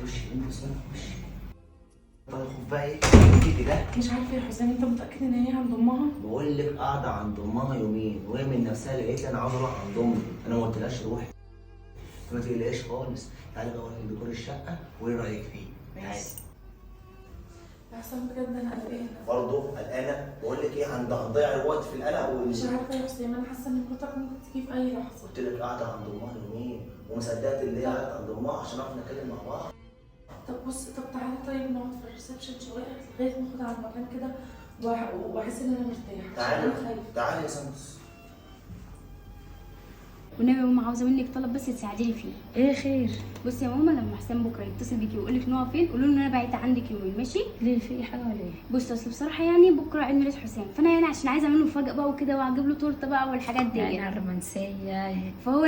وشي انت اسمها وشي. طيب خد بقى ايه كده ده؟ مش عارفه يا حسام، انت متاكد ان هي عند امها؟ بقول لك قاعده عند امها يومين وهي من نفسها قالت لي انا عاوز اروح عند امي، انا ما قلتلهاش روحي. ما تقلقيش خالص، تعالي بقى اوريك ديكور الشقه وايه رايك فيه؟ تعالي. يا حسام بجد انا قلقانه. برضه قلقانه؟ بقول لك ايه هنضيع الوقت في القلق مش عارفه يا حسام، انا حاسه ان مراتك ممكن تيجي في اي لحظه. قلت لك قاعده عند امها يومين ومصدقت اللي هي قاعده عند امها عشان نعرف نتكلم مع بعض. طب بص، طب تعالى طيب نقعد في الريسبشن شويه لغايه ما اخد على المكان كده واحس ان انا مرتاحه. تعالي تعالي يا سمس. والنبي يا ماما عاوزه منك طلب بس تساعديني فيه. ايه خير؟ بصي يا ماما، لما حسام بكره يتصل بيكي ويقول لك ان هو فين، قولوا له ان انا باعته عندك يومين، ماشي؟ ليه، في حاجه ولا ايه؟ بصي اصل بصراحه يعني بكره عيد ميلاد حسام، فانا يعني عشان عايزه اعمل له مفاجاه بقى وكده، واجيب له تورته بقى والحاجات دي يعني الرومانسيه. فهو